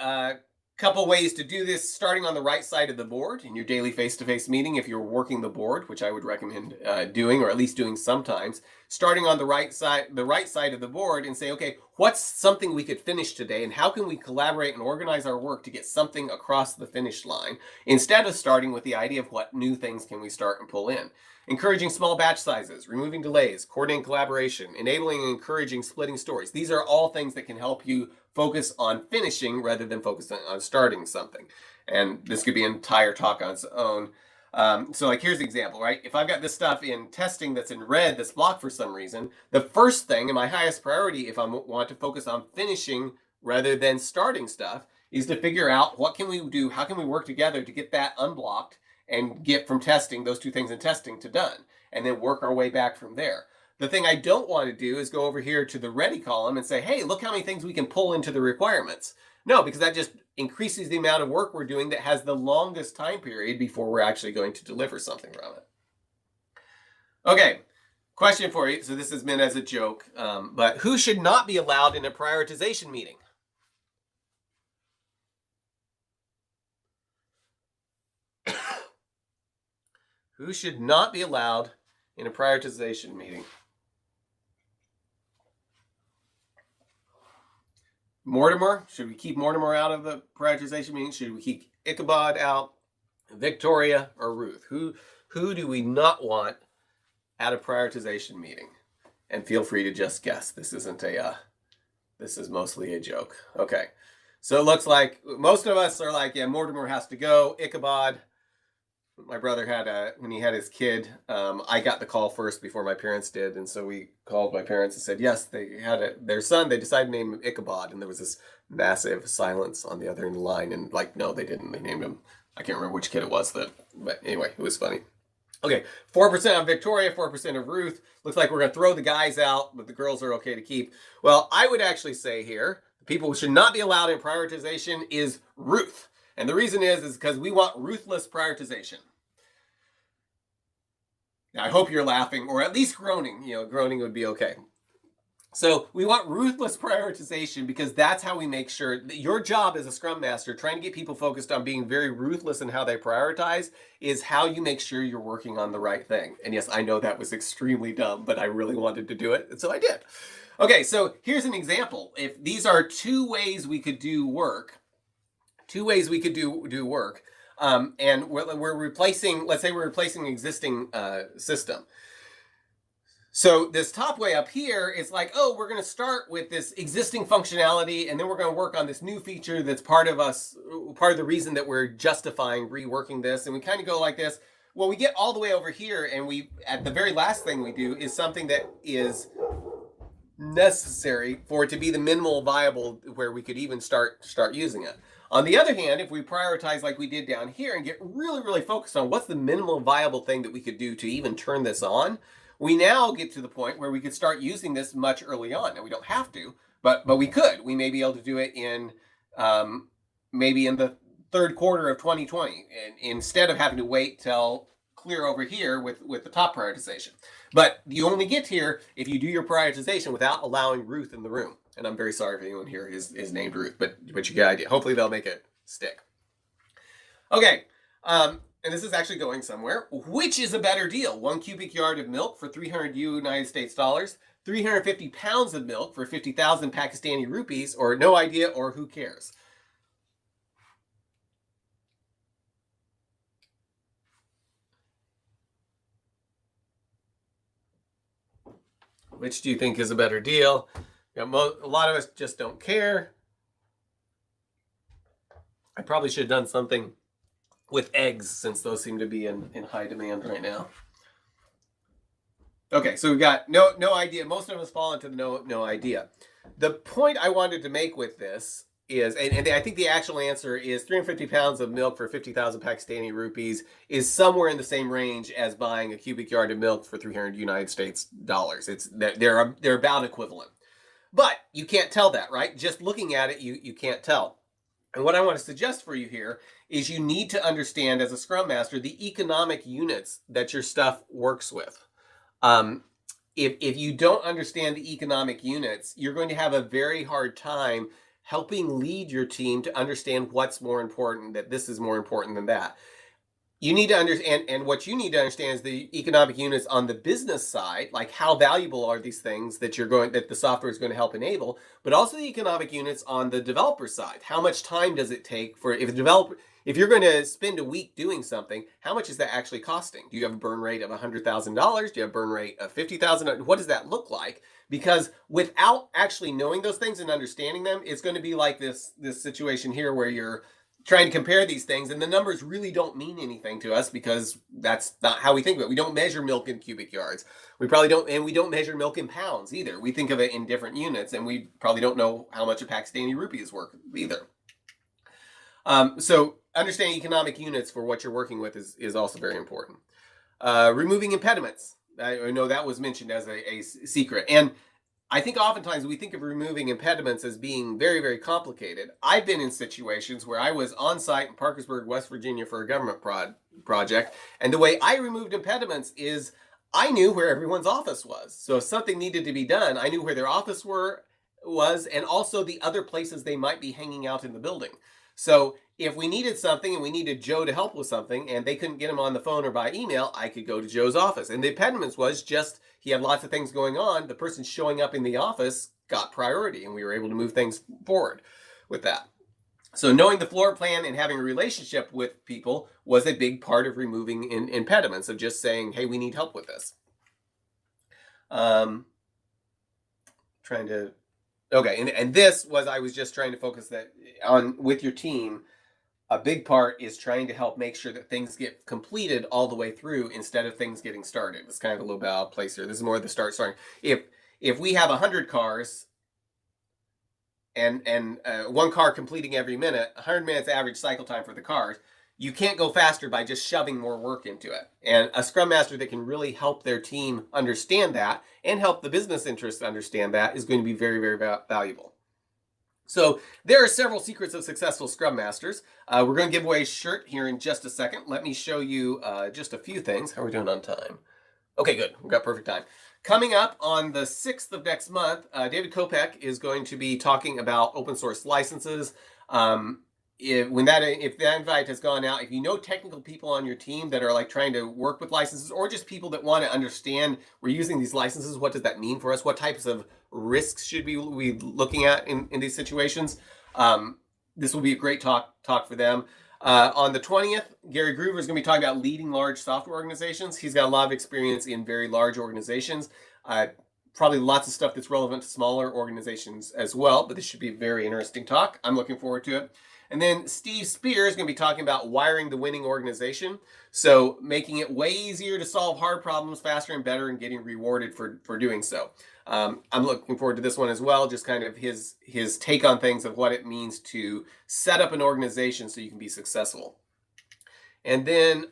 Speaker 1: couple ways to do this, starting on the right side of the board in your daily face-to-face meeting if you're working the board, which I would recommend doing, or at least doing sometimes. Starting on the right side of the board and say, okay, what's something we could finish today, and how can we collaborate and organize our work to get something across the finish line, instead of starting with the idea of what new things can we start and pull in. Encouraging small batch sizes, removing delays, coordinating collaboration, enabling and encouraging splitting stories. These are all things that can help you focus on finishing rather than focusing on starting something. And this could be an entire talk on its own. So like, here's the example, right? If I've got this stuff in testing that's in red, that's blocked for some reason, the first thing and my highest priority, if I want to focus on finishing rather than starting stuff, is to figure out what can we do, how can we work together to get that unblocked and get from testing, those two things in testing, to done, and then work our way back from there. The thing I don't want to do is go over here to the ready column and say, hey, look how many things we can pull into the requirements. No, because that just increases the amount of work we're doing that has the longest time period before we're actually going to deliver something from it. Okay, question for you. So this is meant as a joke, but who should not be allowed in a prioritization meeting? Who should not be allowed in a prioritization meeting? Mortimer, should we keep Mortimer out of the prioritization meeting? Should we keep Ichabod out? Victoria or Ruth? Who do we not want at a prioritization meeting? And feel free to just guess. This isn't a, this is mostly a joke. Okay, so it looks like most of us are like, yeah, Mortimer has to go. Ichabod. My brother had when he had his kid, I got the call first before my parents did, and so we called my parents and said, yes, they had their son, they decided to name him Ichabod, and there was this massive silence on the other end of the line, and like, no, they didn't, they named him, I can't remember which kid it was, but anyway, it was funny. Okay, 4% of Victoria, 4% of Ruth. Looks like we're going to throw the guys out, but the girls are okay to keep. Well, I would actually say here, the people who should not be allowed in prioritization is Ruth. And the reason is because we want ruthless prioritization. Now, I hope you're laughing, or at least groaning. You know, groaning would be okay. So we want ruthless prioritization because that's how we make sure that your job as a Scrum Master, trying to get people focused on being very ruthless in how they prioritize, is how you make sure you're working on the right thing. And yes, I know that was extremely dumb, but I really wanted to do it, and so I did. Okay, so here's an example. If these are two ways we could do work, and we're replacing, let's say we're replacing an existing system. So this top way up here is like, oh, we're going to start with this existing functionality, and then we're going to work on this new feature that's part of the reason that we're justifying reworking this. And we kind of go like this. Well, we get all the way over here, and at the very last thing we do is something that is necessary for it to be the minimal viable where we could even start using it. On the other hand, if we prioritize like we did down here and get really, really focused on what's the minimal viable thing that we could do to even turn this on, we now get to the point where we could start using this much early on. Now, we don't have to, but we could. We may be able to do it in maybe in the third quarter of 2020, and instead of having to wait till clear over here with the top prioritization. But you only get here if you do your prioritization without allowing Ruth in the room. And I'm very sorry if anyone here is named Ruth, but you get the idea. Hopefully they'll make it stick. Okay, and this is actually going somewhere. Which is a better deal? 1 cubic yard of milk for 300 United States dollars, 350 pounds of milk for 50,000 Pakistani rupees, or no idea, or who cares? Which do you think is a better deal? A lot of us just don't care. I probably should have done something with eggs, since those seem to be in high demand right now. Okay, so we've got no idea. Most of us fall into the no idea. The point I wanted to make with this is, and I think the actual answer is 350 pounds of milk for 50,000 Pakistani rupees is somewhere in the same range as buying a cubic yard of milk for 300 United States dollars. They're about equivalent. But you can't tell that, right? Just looking at it, you can't tell. And what I want to suggest for you here is you need to understand, as a Scrum Master, the economic units that your stuff works with. If you don't understand the economic units, you're going to have a very hard time helping lead your team to understand what's more important, that this is more important than that. You need to understand, and what you need to understand is the economic units on the business side, like how valuable are these things that the software is going to help enable, but also the economic units on the developer side. How much time does it take for, if you're going to spend a week doing something, how much is that actually costing? Do you have a burn rate of $100,000? Do you have a burn rate of $50,000? What does that look like? Because without actually knowing those things and understanding them, it's going to be like this situation here where you're trying to compare these things, and the numbers really don't mean anything to us because that's not how we think of it. We don't measure milk in cubic yards. We probably don't, and we don't measure milk in pounds either. We think of it in different units, and we probably don't know how much a Pakistani rupee is worth either. So understanding economic units for what you're working with is also very important. Removing impediments. I know that was mentioned as a secret. And I think oftentimes we think of removing impediments as being very, very complicated. I've been in situations where I was on site in Parkersburg, West Virginia for a government project. And the way I removed impediments is I knew where everyone's office was. So if something needed to be done, I knew where their office was, and also the other places they might be hanging out in the building. So if we needed something and we needed Joe to help with something and they couldn't get him on the phone or by email, I could go to Joe's office. And the impediments was just he had lots of things going on. The person showing up in the office got priority, and we were able to move things forward with that. So knowing the floor plan and having a relationship with people was a big part of removing impediments, of just saying, hey, we need help with this. Okay, and this was, I was just trying to focus that on with your team. A big part is trying to help make sure that things get completed all the way through instead of things getting started. It's kind of a little bit out of place here. This is more the starting. If we have 100 cars and one car completing every minute, 100 minutes average cycle time for the cars, you can't go faster by just shoving more work into it. And a Scrum Master that can really help their team understand that and help the business interests understand that is going to be very, very valuable. So there are several secrets of successful Scrum Masters. We're going to give away a shirt here in just a second. Let me show you just a few things. How are we doing on time? Okay, good. We've got perfect time. Coming up on the 6th of next month, David Kopech is going to be talking about open source licenses. If that invite has gone out, if you know technical people on your team that are like trying to work with licenses, or just people that want to understand we're using these licenses, what does that mean for us? What types of risks should we be looking at in these situations? This will be a great talk for them. On the 20th, Gary Groover is going to be talking about leading large software organizations. He's got a lot of experience in very large organizations. Probably lots of stuff that's relevant to smaller organizations as well, but this should be a very interesting talk. I'm looking forward to it. And then Steve Spear is going to be talking about wiring the winning organization. So making it way easier to solve hard problems faster and better, and getting rewarded for doing so. I'm looking forward to this one as well, just kind of his take on things of what it means to set up an organization so you can be successful. And then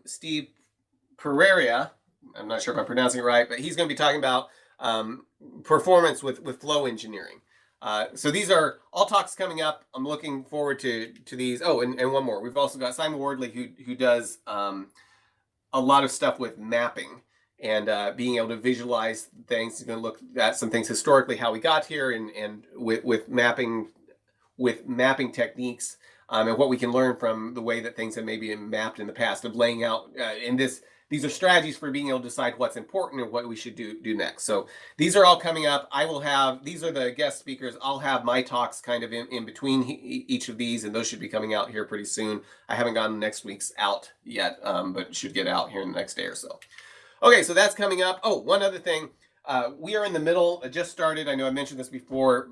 Speaker 1: Steve Pereira, I'm not sure if I'm pronouncing it right, but he's going to be talking about performance with flow engineering. So these are all talks coming up. I'm looking forward to these. Oh, and one more. We've also got Simon Wardley who does a lot of stuff with mapping and being able to visualize things. He's going to look at some things historically, how we got here, and with mapping techniques, and what we can learn from the way that things have maybe been mapped in the past, of laying out these are strategies for being able to decide what's important and what we should do next. So these are all coming up. These are the guest speakers. I'll have my talks kind of in between each of these, and those should be coming out here pretty soon. I haven't gotten next week's out yet, but should get out here in the next day or so. Okay, so that's coming up. Oh, one other thing. We are in the middle, just started, I know I mentioned this before,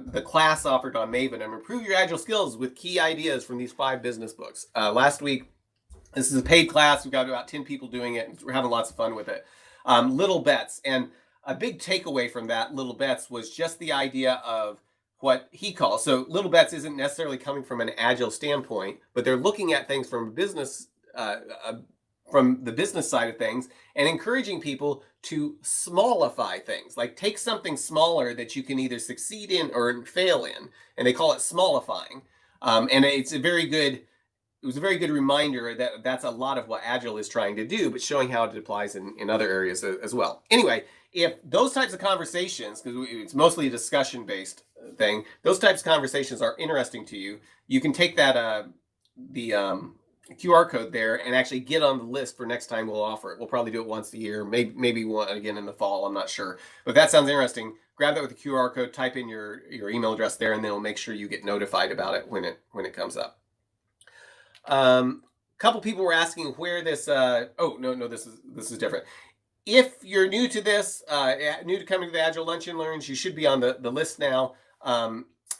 Speaker 1: the class offered on Maven, and improve your Agile skills with key ideas from these 5 business books. Last week, this is a paid class. We've got about 10 people doing it. We're having lots of fun with it. Little bets. And a big takeaway from that little bets was just the idea of what he calls. So little bets isn't necessarily coming from an Agile standpoint, but they're looking at things from business, from the business side of things, and encouraging people to smallify things. Like take something smaller that you can either succeed in or fail in. And they call it smallifying. And it was a very good reminder that that's a lot of what Agile is trying to do, but showing how it applies in other areas as well. Anyway, if those types of conversations, because it's mostly a discussion-based thing, those types of conversations are interesting to you, you can take that the QR code there and actually get on the list for next time we'll offer it. We'll probably do it once a year, maybe one again in the fall, I'm not sure. But if that sounds interesting, grab that with the QR code, type in your email address there, and then it'll make sure you get notified about it when it comes up. Couple people were asking where this, oh, no, this is different. If you're new to this, new to coming to the Agile Lunch and Learns, you should be on the list now.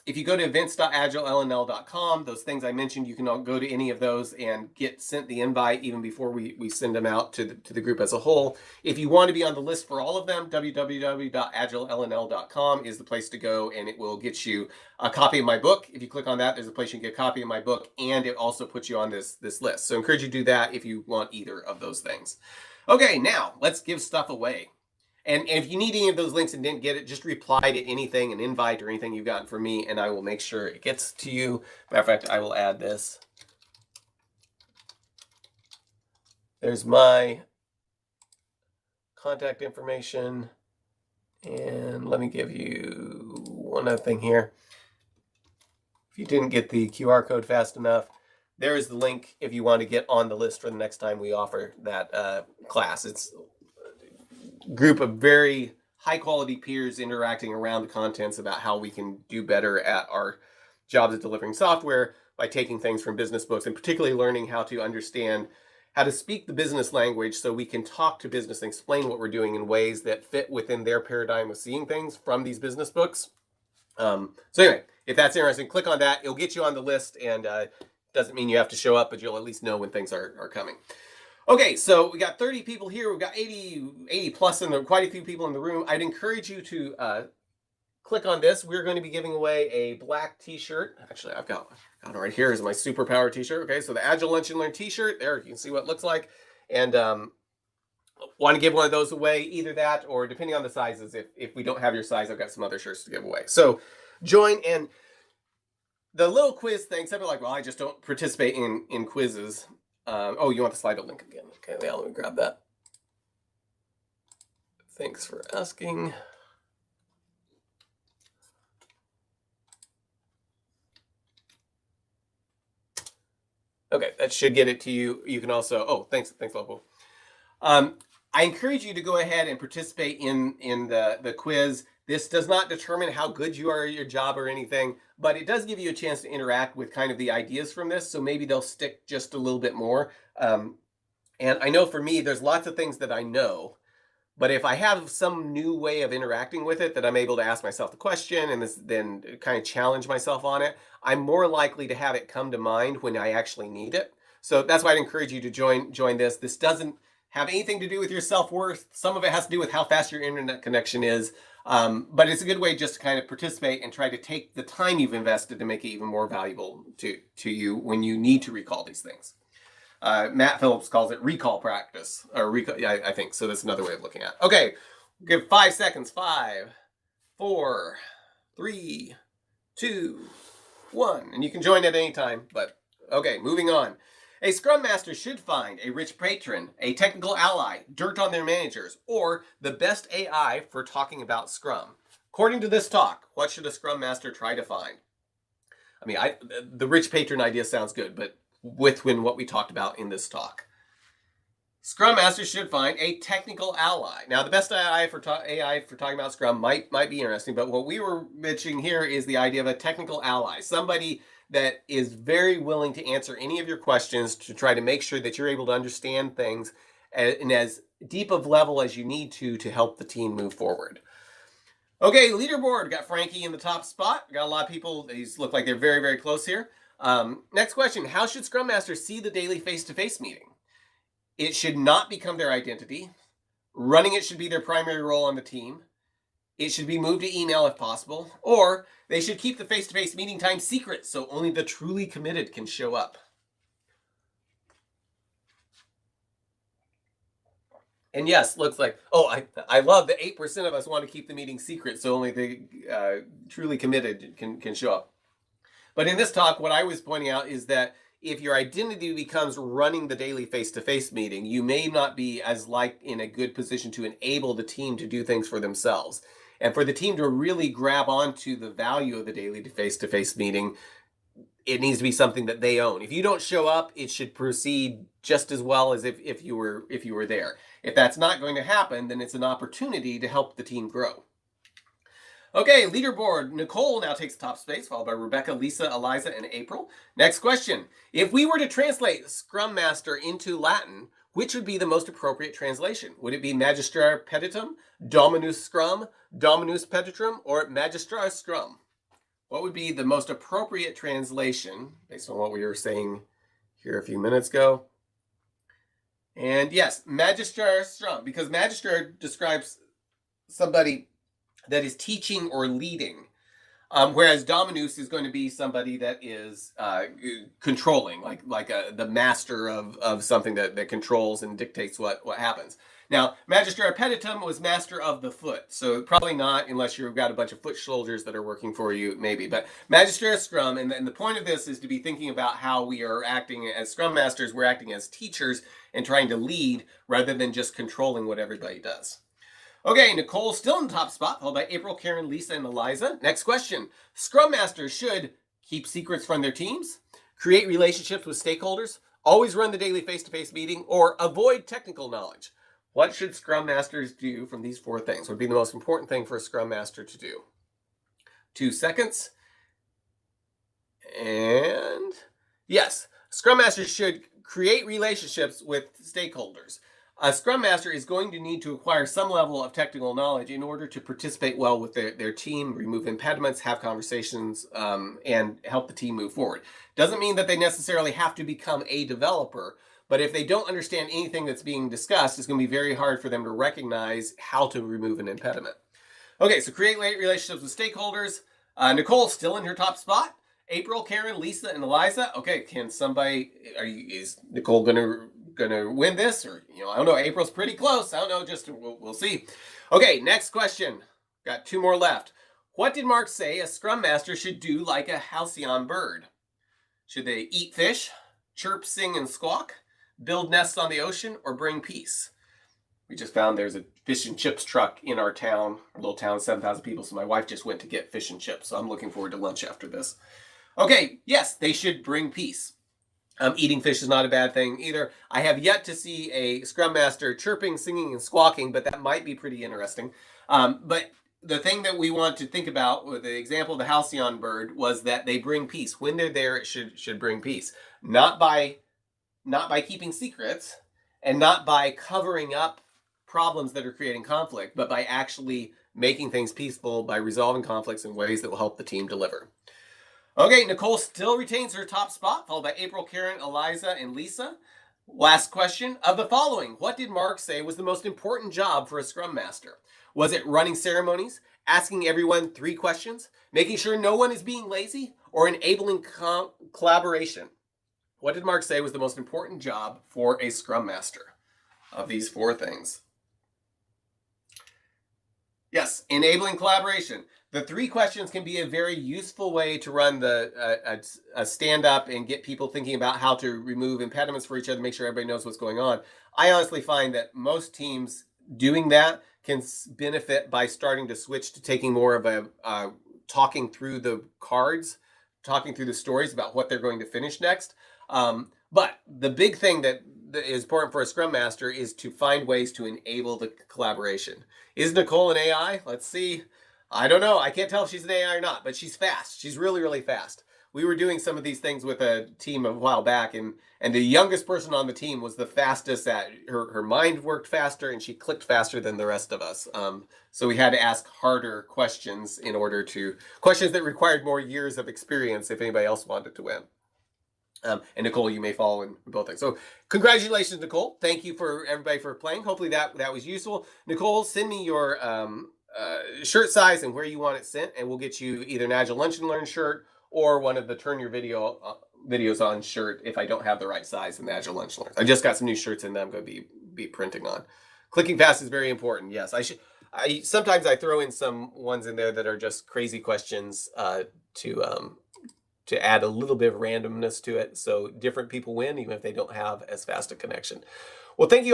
Speaker 1: If you go to events.agilelnl.com, those things I mentioned, you can all go to any of those and get sent the invite even before we send them out to the group as a whole. If you want to be on the list for all of them, www.AgileLnL.com is the place to go, and it will get you a copy of my book. If you click on that, there's a place you can get a copy of my book, and it also puts you on this list. So I encourage you to do that if you want either of those things. Okay, now let's give stuff away. And if you need any of those links and didn't get it, just reply to anything, an invite or anything you've gotten from me, and I will make sure it gets to you. Matter of fact, I will add this. There's my contact information. And let me give you one other thing here. If you didn't get the QR code fast enough, there is the link if you want to get on the list for the next time we offer that class. It's group of very high quality peers interacting around the contents about how we can do better at our jobs at delivering software by taking things from business books, and particularly learning how to understand how to speak the business language so we can talk to business and explain what we're doing in ways that fit within their paradigm of seeing things from these business books. So anyway, if that's interesting, click on that. It'll get you on the list, and doesn't mean you have to show up, but you'll at least know when things are coming. Okay, so we got 30 people here. We've got 80 plus quite a few people in the room. I'd encourage you to click on this. We're going to be giving away a black t-shirt. Actually, I've got it right here is my superpower t-shirt. Okay, so the Agile Lunch and Learn t-shirt. There, you can see what it looks like. And want to give one of those away, either that or depending on the sizes. If we don't have your size, I've got some other shirts to give away. So join, and the little quiz thing, some people are like, well, I just don't participate in quizzes. Oh, you want the Slido link again? Okay, yeah, let me grab that. Thanks for asking. Okay, that should get it to you. You can also, oh, thanks, Local. I encourage you to go ahead and participate in the quiz. This does not determine how good you are at your job or anything, but it does give you a chance to interact with kind of the ideas from this, so maybe they'll stick just a little bit more. And I know for me, there's lots of things that I know, but if I have some new way of interacting with it that I'm able to ask myself the question and then kind of challenge myself on it, I'm more likely to have it come to mind when I actually need it. So that's why I'd encourage you to join this. This doesn't have anything to do with your self-worth. Some of it has to do with how fast your internet connection is. But it's a good way just to kind of participate and try to take the time you've invested to make it even more valuable to you when you need to recall these things. Matt Phillips calls it recall practice, or recall, yeah, I think so. That's another way of looking at it. Okay, give 5 seconds. 5, 4, 3, 2, 1. And you can join at any time, but okay, moving on. A Scrum Master should find a rich patron, a technical ally, dirt on their managers, or the best AI for talking about Scrum. According to this talk, what should a Scrum Master try to find? I mean, the rich patron idea sounds good, but with what we talked about in this talk. Scrum Masters should find a technical ally. Now, the best AI for talking about Scrum might be interesting, but what we were mentioning here is the idea of a technical ally, somebody that is very willing to answer any of your questions to try to make sure that you're able to understand things in as deep of level as you need to help the team move forward. Okay, leaderboard. Got Frankie in the top spot. Got a lot of people. These look like they're very, very close here. Next question. How should Scrum Masters see the daily face-to-face meeting? It should not become their identity. Running it should be their primary role on the team. It should be moved to email if possible. Or they should keep the face-to-face meeting time secret so only the truly committed can show up. And yes, looks like, I love that 8% of us want to keep the meeting secret so only the truly committed can show up. But in this talk, what I was pointing out is that if your identity becomes running the daily face-to-face meeting, you may not be as in a good position to enable the team to do things for themselves. And for the team to really grab onto the value of the daily face-to-face meeting, it needs to be something that they own. If you don't show up, it should proceed just as well as if you were there. If that's not going to happen, then it's an opportunity to help the team grow. Okay, leaderboard. Nicole now takes the top space, followed by Rebecca, Lisa, Eliza, and April. Next question. If we were to translate Scrum Master into Latin, which would be the most appropriate translation? Would it be Magistra Peditum, Dominus Scrum, Dominus Petitrum, or Magistra Scrum? What would be the most appropriate translation, based on what we were saying here a few minutes ago? And yes, Magistra Scrum, because Magistra describes somebody that is teaching or leading, whereas Dominus is going to be somebody that is controlling, like the master of something that controls and dictates what happens. Now, Magistra Peditum was master of the foot, so probably not unless you've got a bunch of foot soldiers that are working for you, maybe. But Magistra Scrum, and the point of this is to be thinking about how we are acting as Scrum Masters. We're acting as teachers and trying to lead rather than just controlling what everybody does. Okay, Nicole still in the top spot, followed by April, Karen, Lisa, and Eliza. Next question. Scrum Masters should keep secrets from their teams, create relationships with stakeholders, always run the daily face-to-face meeting, or avoid technical knowledge. What should Scrum Masters do from these 4 things? What would be the most important thing for a Scrum Master to do? 2 seconds. And yes, Scrum Masters should create relationships with stakeholders. A Scrum Master is going to need to acquire some level of technical knowledge in order to participate well with their team, remove impediments, have conversations, and help the team move forward. Doesn't mean that they necessarily have to become a developer, but if they don't understand anything that's being discussed, it's going to be very hard for them to recognize how to remove an impediment. Okay, so create relationships with stakeholders. Nicole still in her top spot. April, Karen, Lisa, and Eliza. Okay, is Nicole gonna win this, or I don't know. April's pretty close. I don't know. We'll see. Okay, next question. Got 2 more left. What did Mark say a Scrum Master should do like a halcyon bird? Should they eat fish, chirp, sing, and squawk, build nests on the ocean, or bring peace? We just found there's a fish and chips truck in our town, our little town, 7,000 people. So my wife just went to get fish and chips. So I'm looking forward to lunch after this. Okay, yes, they should bring peace. Eating fish is not a bad thing either. I have yet to see a Scrum Master chirping, singing, and squawking, but that might be pretty interesting. But the thing that we want to think about with the example of the halcyon bird was that they bring peace. When they're there, it should bring peace. Not by keeping secrets and not by covering up problems that are creating conflict, but by actually making things peaceful, by resolving conflicts in ways that will help the team deliver. Okay, Nicole still retains her top spot, followed by April, Karen, Eliza, and Lisa. Last question. Of the following, what did Mark say was the most important job for a Scrum Master? Was it running ceremonies, asking everyone 3 questions, making sure no one is being lazy, or enabling collaboration? What did Mark say was the most important job for a Scrum Master of these 4 things? Yes, enabling collaboration. The 3 questions can be a very useful way to run a stand-up and get people thinking about how to remove impediments for each other, make sure everybody knows what's going on. I honestly find that most teams doing that can benefit by starting to switch to taking more of a talking through the cards, talking through the stories about what they're going to finish next. But the big thing that is important for a Scrum Master is to find ways to enable the collaboration. Is Nicole an AI? Let's see. I don't know. I can't tell if she's an AI or not, but she's fast. She's really, really fast. We were doing some of these things with a team a while back, and the youngest person on the team was the fastest at her mind worked faster, and she clicked faster than the rest of us. So we had to ask harder questions in order to, questions that required more years of experience if anybody else wanted to win. And Nicole, you may follow in both things. So congratulations, Nicole. Thank you for everybody for playing. Hopefully that was useful. Nicole, send me your shirt size and where you want it sent, and we'll get you either an Agile Lunch and Learn shirt or one of the Turn Your videos on shirt if I don't have the right size in the Agile Lunch and Learn. I just got some new shirts in that I'm going to be printing on. Clicking fast is very important. Yes, sometimes I throw in some ones in there that are just crazy questions to add a little bit of randomness to it, so different people win even if they don't have as fast a connection. Well, thank you.